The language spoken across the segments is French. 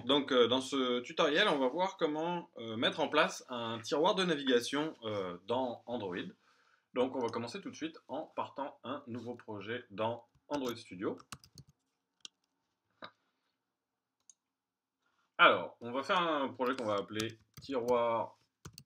Donc, dans ce tutoriel, on va voir comment mettre en place un tiroir de navigation dans Android. Donc, on va commencer tout de suite en partant un nouveau projet dans Android Studio. Alors, on va faire un projet qu'on va appeler tiroir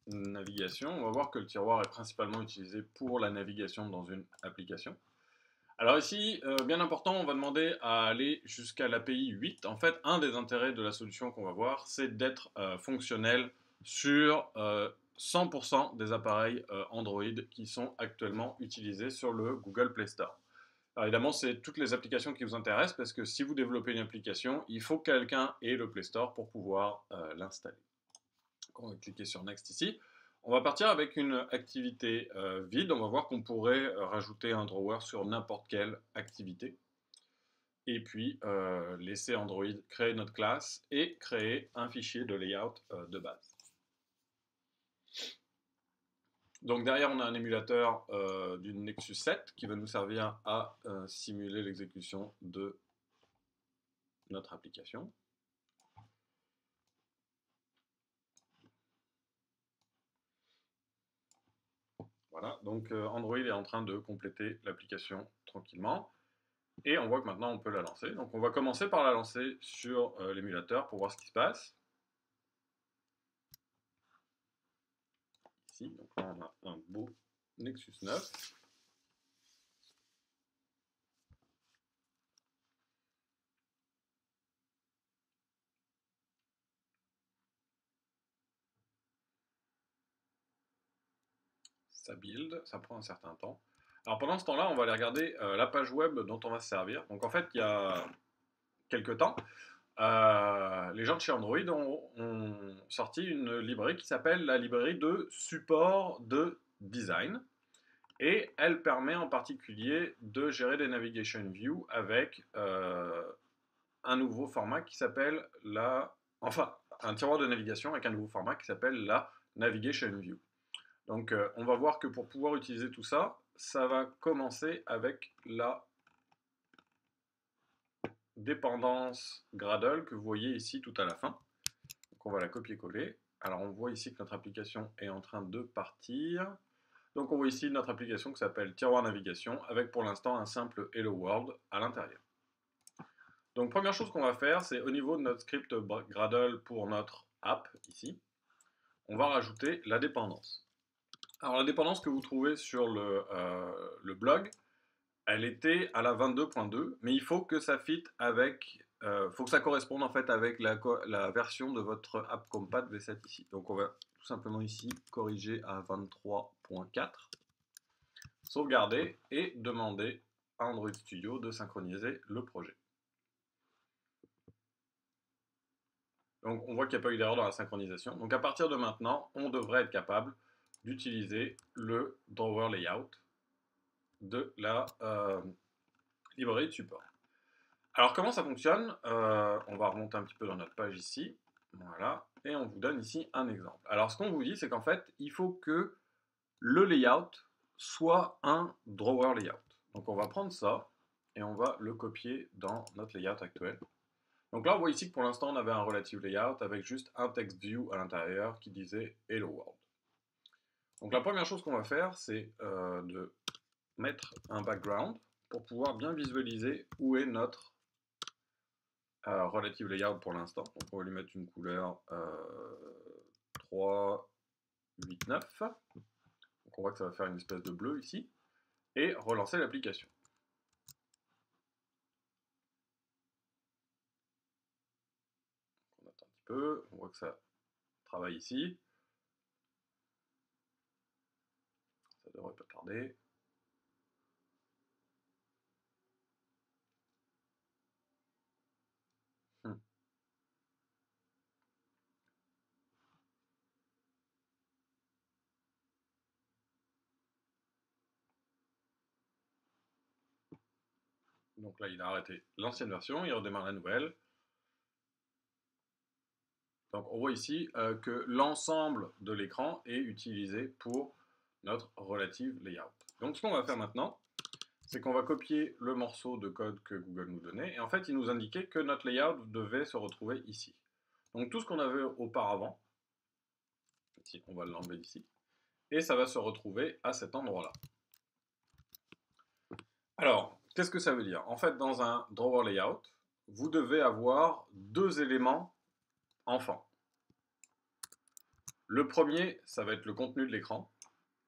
navigation. On va voir que le tiroir est principalement utilisé pour la navigation dans une application. Alors ici, bien important, on va demander à aller jusqu'à l'API 8. En fait, un des intérêts de la solution qu'on va voir, c'est d'être fonctionnel sur 100% des appareils Android qui sont actuellement utilisés sur le Google Play Store. Alors évidemment, c'est toutes les applications qui vous intéressent parce que si vous développez une application, il faut que quelqu'un ait le Play Store pour pouvoir l'installer. On va cliquer sur Next ici. On va partir avec une activité vide. On va voir qu'on pourrait rajouter un drawer sur n'importe quelle activité. Et puis laisser Android créer notre classe et créer un fichier de layout de base. Donc derrière, on a un émulateur d'une Nexus 7 qui va nous servir à simuler l'exécution de notre application. Voilà, donc Android est en train de compléter l'application tranquillement. Et on voit que maintenant on peut la lancer. Donc on va commencer par la lancer sur l'émulateur pour voir ce qui se passe. Ici, donc là on a un beau Nexus 9. Ça build, ça prend un certain temps. Alors pendant ce temps-là, on va aller regarder la page web dont on va se servir. Donc en fait, il y a quelques temps, les gens de chez Android ont sorti une librairie qui s'appelle la librairie de support de design. Et elle permet en particulier de gérer des navigation views avec un nouveau format qui s'appelle un tiroir de navigation avec un nouveau format qui s'appelle la navigation view. Donc on va voir que pour pouvoir utiliser tout ça, ça va commencer avec la dépendance Gradle que vous voyez ici tout à la fin. Donc on va la copier-coller. Alors on voit ici que notre application est en train de partir. Donc on voit ici notre application qui s'appelle Tiroir Navigation avec pour l'instant un simple Hello World à l'intérieur. Donc première chose qu'on va faire, c'est au niveau de notre script Gradle pour notre app ici, on va rajouter la dépendance. Alors la dépendance que vous trouvez sur le blog, elle était à la 22.2, mais il faut que ça fit avec, faut que ça corresponde en fait avec la version de votre app Compat V7 ici. Donc on va tout simplement ici corriger à 23.4, sauvegarder et demander à Android Studio de synchroniser le projet. Donc on voit qu'il n'y a pas eu d'erreur dans la synchronisation. Donc à partir de maintenant, on devrait être capable d'utiliser le drawer layout de la librairie de support. Alors comment ça fonctionne? On va remonter un petit peu dans notre page ici. Voilà. Et on vous donne ici un exemple. Alors ce qu'on vous dit, c'est qu'en fait, il faut que le layout soit un drawer layout. Donc on va prendre ça et on va le copier dans notre layout actuel. Donc là, on voit ici que pour l'instant, on avait un relative layout avec juste un text view à l'intérieur qui disait Hello World. Donc la première chose qu'on va faire, c'est de mettre un background pour pouvoir bien visualiser où est notre relative layout pour l'instant. Donc on va lui mettre une couleur 3, 8, 9. Donc on voit que ça va faire une espèce de bleu ici. Et relancer l'application. On attend un petit peu, on voit que ça travaille ici. Ça devrait pas tarder. Donc là, il a arrêté l'ancienne version, il redémarre la nouvelle. Donc on voit ici que l'ensemble de l'écran est utilisé pour notre relative layout. Donc ce qu'on va faire maintenant, c'est qu'on va copier le morceau de code que Google nous donnait. Et en fait, il nous indiquait que notre layout devait se retrouver ici. Donc tout ce qu'on avait auparavant, ici, on va l'enlever d'ici, et ça va se retrouver à cet endroit-là. Alors, qu'est-ce que ça veut dire? En fait, dans un drawer layout, vous devez avoir deux éléments enfants. Le premier, ça va être le contenu de l'écran,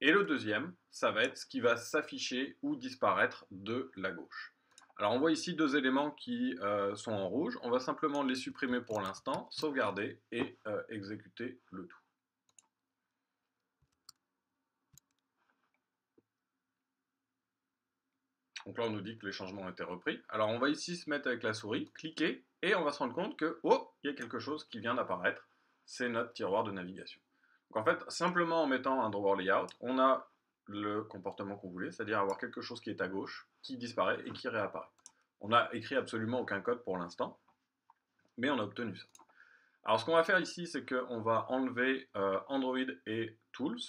et le deuxième, ça va être ce qui va s'afficher ou disparaître de la gauche. Alors on voit ici deux éléments qui sont en rouge, on va simplement les supprimer pour l'instant, sauvegarder et exécuter le tout. Donc là on nous dit que les changements ont été repris. Alors on va ici se mettre avec la souris, cliquer, et on va se rendre compte que, oh, il y a quelque chose qui vient d'apparaître, c'est notre tiroir de navigation. Donc en fait, simplement en mettant un drawer layout, on a le comportement qu'on voulait, c'est-à-dire avoir quelque chose qui est à gauche, qui disparaît et qui réapparaît. On n'a écrit absolument aucun code pour l'instant, mais on a obtenu ça. Alors ce qu'on va faire ici, c'est qu'on va enlever Android et Tools.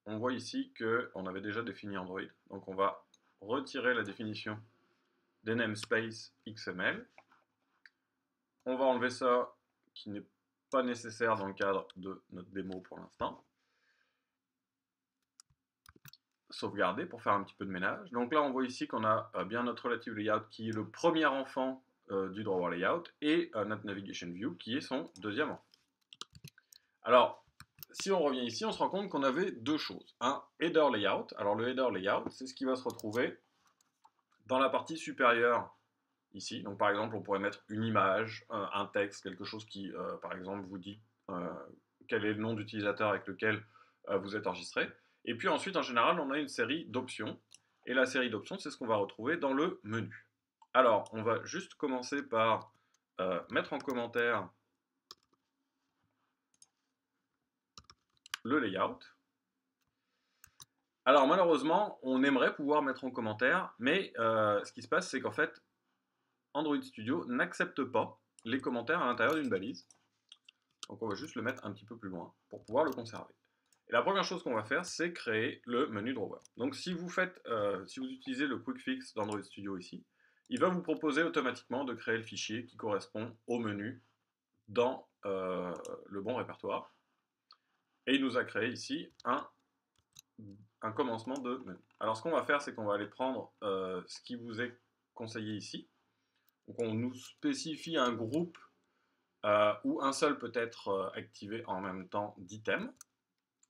On voit ici qu'on avait déjà défini Android, donc on va retirer la définition des namespace XML. On va enlever ça qui n'est pas nécessaire dans le cadre de notre démo pour l'instant. Sauvegarder pour faire un petit peu de ménage. Donc là, on voit ici qu'on a bien notre relative layout qui est le premier enfant du drawer layout et notre navigation view qui est son deuxième enfant. Alors, si on revient ici, on se rend compte qu'on avait deux choses. Un header layout. Alors le header layout, c'est ce qui va se retrouver dans la partie supérieure ici. Donc par exemple, on pourrait mettre une image, un texte, quelque chose qui, par exemple, vous dit quel est le nom d'utilisateur avec lequel vous êtes enregistré. Et puis ensuite, en général, on a une série d'options. Et la série d'options, c'est ce qu'on va retrouver dans le menu. Alors, on va juste commencer par mettre en commentaire le layout. Alors malheureusement, on aimerait pouvoir mettre en commentaire, mais ce qui se passe, c'est qu'en fait, Android Studio n'accepte pas les commentaires à l'intérieur d'une balise. Donc on va juste le mettre un petit peu plus loin pour pouvoir le conserver. Et la première chose qu'on va faire, c'est créer le menu drawer. Donc si vous utilisez le quick fix d'Android Studio ici, il va vous proposer automatiquement de créer le fichier qui correspond au menu dans le bon répertoire. Et il nous a créé ici un commencement de menu. Alors ce qu'on va faire, c'est qu'on va aller prendre ce qui vous est conseillé ici. Donc on nous spécifie un groupe où un seul peut être activé en même temps d'items.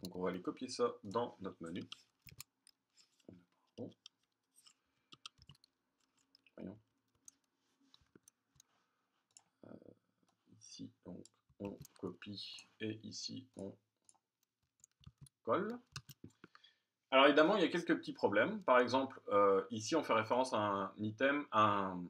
Donc on va aller copier ça dans notre menu. Bon. Voyons. Ici, donc, on copie et ici, on colle. Alors évidemment, il y a quelques petits problèmes. Par exemple, ici, on fait référence à un item, un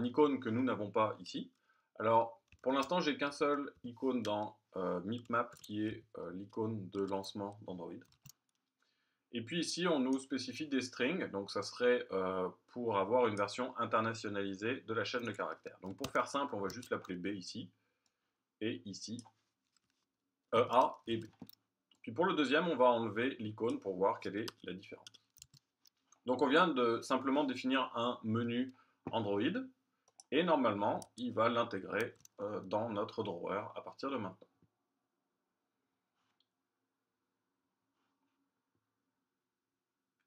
icône que nous n'avons pas ici. Alors, pour l'instant, j'ai qu'un seul icône dans Meetmap qui est l'icône de lancement d'Android. Et puis ici, on nous spécifie des strings, donc ça serait pour avoir une version internationalisée de la chaîne de caractères. Donc pour faire simple, on va juste l'appeler B ici, et ici, A et B. Puis pour le deuxième, on va enlever l'icône pour voir quelle est la différence. Donc on vient de simplement définir un menu Android, et normalement, il va l'intégrer dans notre drawer à partir de maintenant.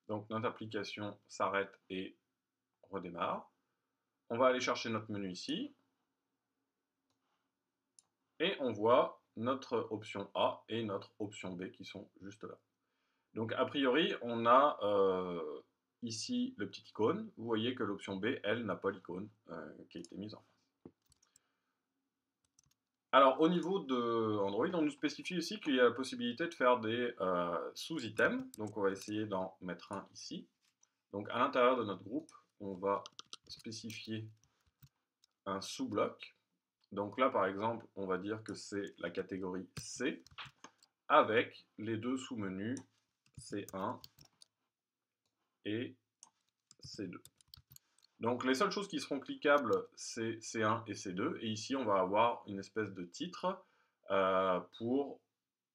Donc notre application s'arrête et redémarre. On va aller chercher notre menu ici. Et on voit notre option A et notre option B qui sont juste là. Donc a priori, on a ici le petit icône. Vous voyez que l'option B, elle, n'a pas l'icône qui a été mise en face. Alors au niveau de Android, on nous spécifie aussi qu'il y a la possibilité de faire des sous-items. Donc on va essayer d'en mettre un ici. Donc à l'intérieur de notre groupe, on va spécifier un sous-bloc. Donc là, par exemple, on va dire que c'est la catégorie C avec les deux sous-menus C1 et C2. Donc les seules choses qui seront cliquables, c'est C1 et C2. Et ici, on va avoir une espèce de titre pour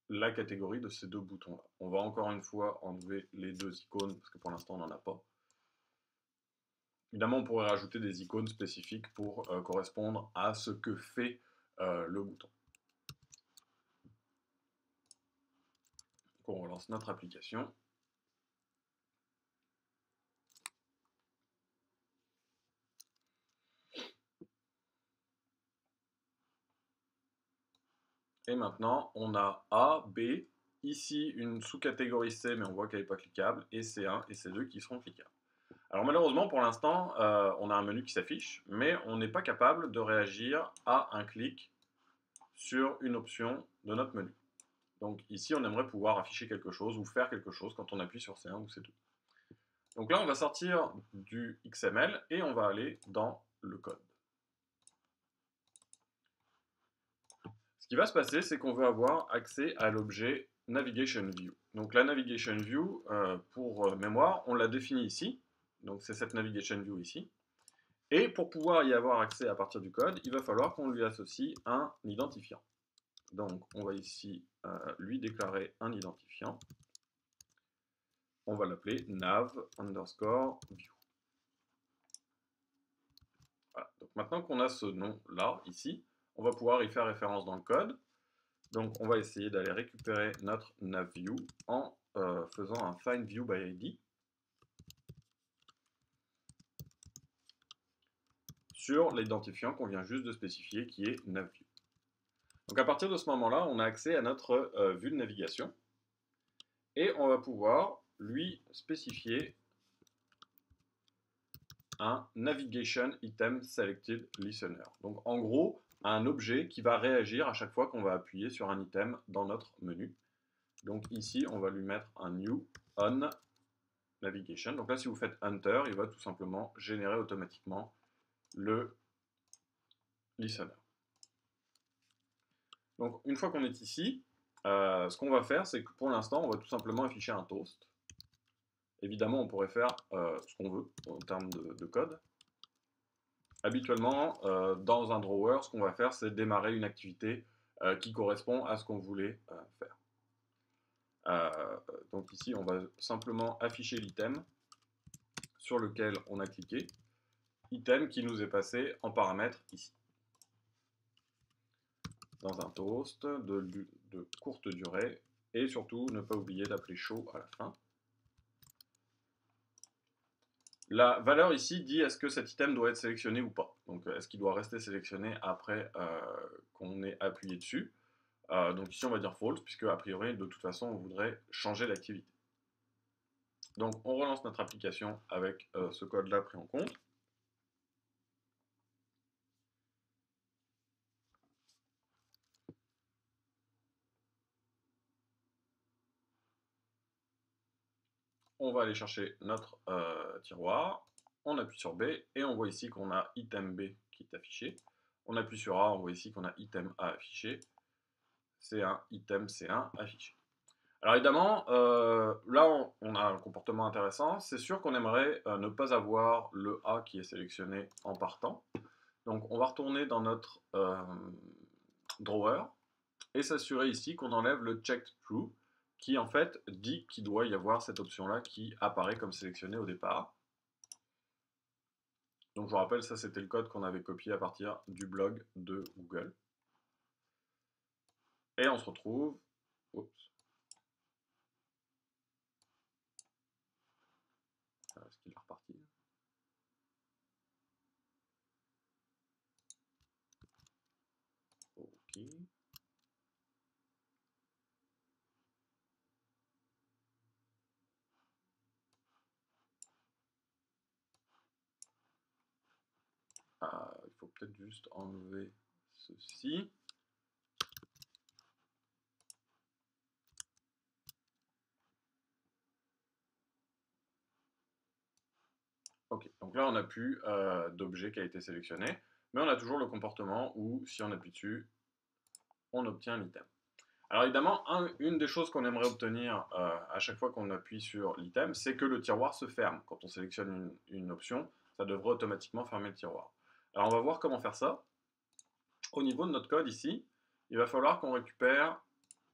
la catégorie de ces deux boutons-là. On va encore une fois enlever les deux icônes, parce que pour l'instant, on n'en a pas. Évidemment, on pourrait rajouter des icônes spécifiques pour correspondre à ce que fait le bouton. Donc on relance notre application. Et maintenant, on a A, B, ici une sous-catégorie C, mais on voit qu'elle n'est pas cliquable, et C1 et C2 qui seront cliquables. Alors malheureusement, pour l'instant, on a un menu qui s'affiche, mais on n'est pas capable de réagir à un clic sur une option de notre menu. Donc ici, on aimerait pouvoir afficher quelque chose ou faire quelque chose quand on appuie sur C1 ou C2. Donc là, on va sortir du XML et on va aller dans le code. Ce qui va se passer, c'est qu'on veut avoir accès à l'objet Navigation View. Donc la Navigation View, pour mémoire, on l'a définie ici. Donc c'est cette Navigation View ici. Et pour pouvoir y avoir accès à partir du code, il va falloir qu'on lui associe un identifiant. Donc on va ici lui déclarer un identifiant. On va l'appeler nav_view. Voilà. Donc maintenant qu'on a ce nom-là, ici, on va pouvoir y faire référence dans le code. Donc on va essayer d'aller récupérer notre navView en faisant un findViewById sur l'identifiant qu'on vient juste de spécifier qui est navView. Donc à partir de ce moment-là, on a accès à notre vue de navigation et on va pouvoir lui spécifier un Navigation Item Selected Listener. Donc en gros, un objet qui va réagir à chaque fois qu'on va appuyer sur un item dans notre menu. Donc ici, on va lui mettre un New On Navigation. Donc là, si vous faites Enter, il va tout simplement générer automatiquement le listener. Donc une fois qu'on est ici, ce qu'on va faire, c'est que pour l'instant, on va tout simplement afficher un toast. Évidemment, on pourrait faire ce qu'on veut en termes de code. Habituellement, dans un drawer, ce qu'on va faire, c'est démarrer une activité qui correspond à ce qu'on voulait faire. Donc ici, on va simplement afficher l'item sur lequel on a cliqué, item qui nous est passé en paramètre ici. Dans un toast de courte durée, et surtout ne pas oublier d'appeler show à la fin. La valeur ici dit est-ce que cet item doit être sélectionné ou pas. Donc est-ce qu'il doit rester sélectionné après qu'on ait appuyé dessus. Donc ici on va dire false, puisque a priori de toute façon on voudrait changer l'activité. Donc on relance notre application avec ce code-là pris en compte. On va aller chercher notre tiroir, on appuie sur B et on voit ici qu'on a item B qui est affiché. On appuie sur A, on voit ici qu'on a item A affiché. C1, item C1 affiché. Alors évidemment, là on a un comportement intéressant. C'est sûr qu'on aimerait ne pas avoir le A qui est sélectionné en partant. Donc on va retourner dans notre drawer et s'assurer ici qu'on enlève le checked true qui en fait dit qu'il doit y avoir cette option-là qui apparaît comme sélectionnée au départ. Donc je vous rappelle, ça c'était le code qu'on avait copié à partir du blog de Google. Et on se retrouve... Oups. Est-ce qu'il est reparti ? Ok. Il faut peut-être juste enlever ceci. Ok, donc là on n'a plus d'objet qui a été sélectionné, mais on a toujours le comportement où si on appuie dessus, on obtient l'item. Alors évidemment, une des choses qu'on aimerait obtenir à chaque fois qu'on appuie sur l'item, c'est que le tiroir se ferme. Quand on sélectionne une option, ça devrait automatiquement fermer le tiroir. Alors on va voir comment faire ça. Au niveau de notre code ici, il va falloir qu'on récupère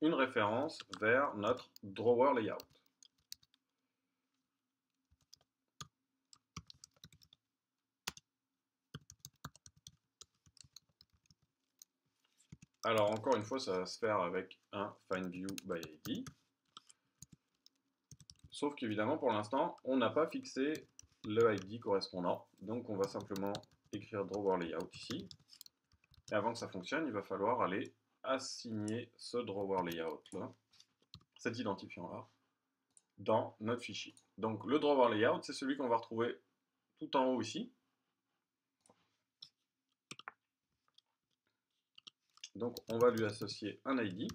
une référence vers notre drawer layout. Alors encore une fois, ça va se faire avec un FindView by ID. Sauf qu'évidemment, pour l'instant, on n'a pas fixé le ID correspondant. Donc on va simplement écrire drawer layout ici. Et avant que ça fonctionne, il va falloir aller assigner ce drawer layout là, cet identifiant là, dans notre fichier. Donc le drawer layout, c'est celui qu'on va retrouver tout en haut ici. Donc on va lui associer un ID.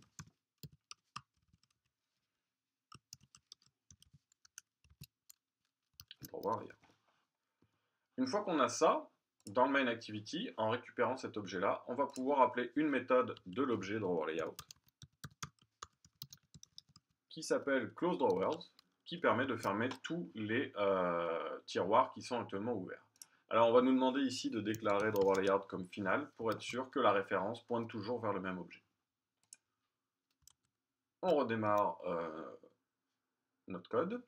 Drawer layout. Une fois qu'on a ça, dans le main activity, en récupérant cet objet-là, on va pouvoir appeler une méthode de l'objet drawer layout qui s'appelle closeDrawers, qui permet de fermer tous les tiroirs qui sont actuellement ouverts. Alors on va nous demander ici de déclarer drawer layout comme final pour être sûr que la référence pointe toujours vers le même objet. On redémarre notre code.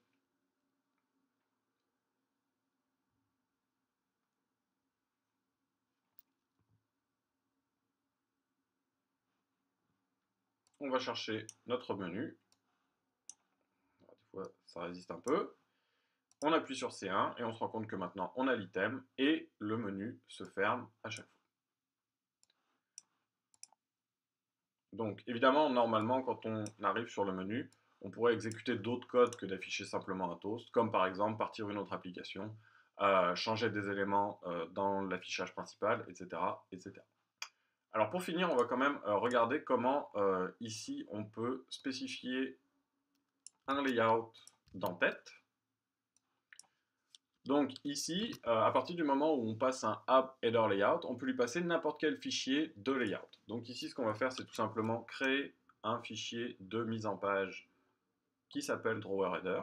On va chercher notre menu. Des fois, ça résiste un peu. On appuie sur C1 et on se rend compte que maintenant on a l'item et le menu se ferme à chaque fois. Donc évidemment, normalement, quand on arrive sur le menu, on pourrait exécuter d'autres codes que d'afficher simplement un toast, comme par exemple partir une autre application, changer des éléments dans l'affichage principal, etc., etc. Alors pour finir, on va quand même regarder comment ici on peut spécifier un layout d'en-tête. Donc ici, à partir du moment où on passe un app header layout, on peut lui passer n'importe quel fichier de layout. Donc ici, ce qu'on va faire, c'est tout simplement créer un fichier de mise en page qui s'appelle drawer header,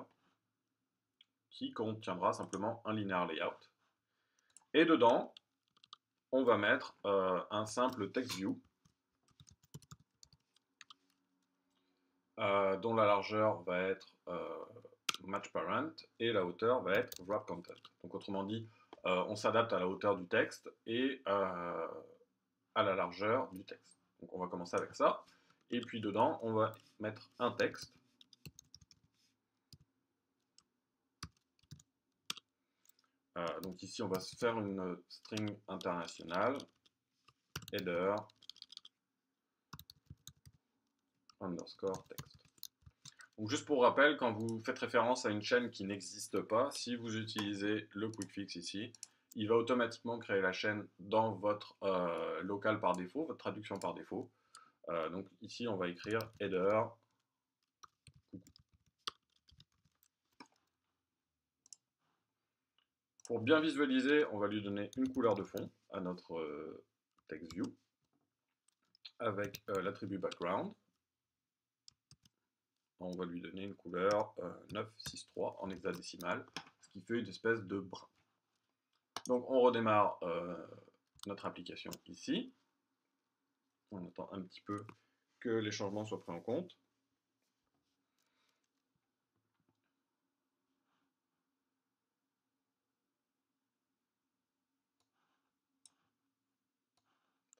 qui contiendra simplement un linear layout. Et dedans, on va mettre un simple text view dont la largeur va être match parent et la hauteur va être wrap content. Donc autrement dit, on s'adapte à la hauteur du texte et à la largeur du texte. Donc on va commencer avec ça. Et puis dedans, on va mettre un texte. Donc ici, on va se faire une string internationale, header, underscore text. Donc juste pour rappel, quand vous faites référence à une chaîne qui n'existe pas, si vous utilisez le quick fix ici, il va automatiquement créer la chaîne dans votre local par défaut, votre traduction par défaut. Donc ici, on va écrire header. Pour bien visualiser, on va lui donner une couleur de fond à notre text view avec l'attribut background. On va lui donner une couleur 963 en hexadécimal, ce qui fait une espèce de brun. Donc on redémarre notre application ici. On attend un petit peu que les changements soient pris en compte.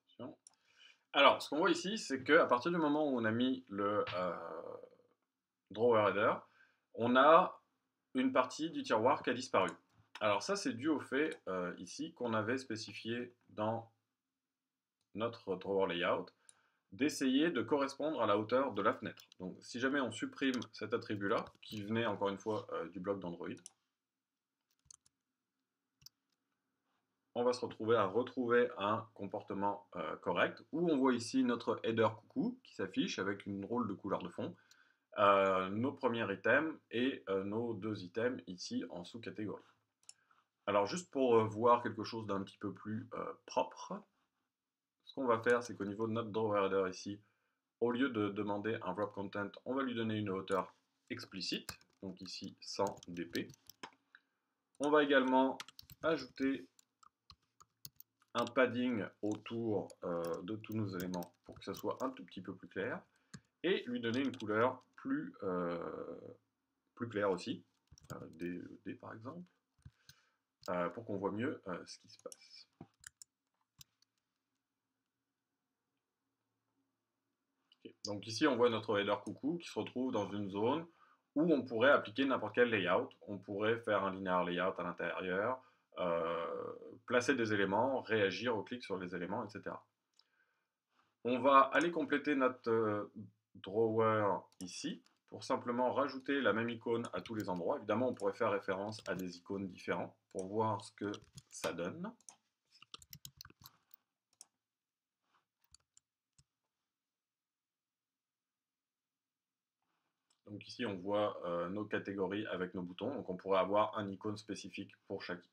Attention. Alors, ce qu'on voit ici, c'est qu'à partir du moment où on a mis le drawer header, on a une partie du tiroir qui a disparu. Alors ça, c'est dû au fait ici qu'on avait spécifié dans notre drawer layout d'essayer de correspondre à la hauteur de la fenêtre. Donc si jamais on supprime cet attribut-là, qui venait encore une fois du bloc d'Android, on va se retrouver à retrouver un comportement correct, où on voit ici notre header coucou qui s'affiche avec une drôle de couleur de fond, nos premiers items et nos deux items ici en sous-catégorie. Alors juste pour voir quelque chose d'un petit peu plus propre, ce qu'on va faire, c'est qu'au niveau de notre drawer header ici, au lieu de demander un wrap content, on va lui donner une hauteur explicite, donc ici 100 dp. On va également ajouter un padding autour de tous nos éléments pour que ça soit un tout petit peu plus clair, et lui donner une couleur plus claire aussi, D par exemple, pour qu'on voit mieux ce qui se passe. Donc ici, on voit notre header coucou qui se retrouve dans une zone où on pourrait appliquer n'importe quel layout. On pourrait faire un linear layout à l'intérieur, placer des éléments, réagir au clic sur les éléments, etc. On va aller compléter notre drawer ici pour simplement rajouter la même icône à tous les endroits. Évidemment, on pourrait faire référence à des icônes différentes pour voir ce que ça donne. Donc ici, on voit nos catégories avec nos boutons. Donc on pourrait avoir un icône spécifique pour chaque icône.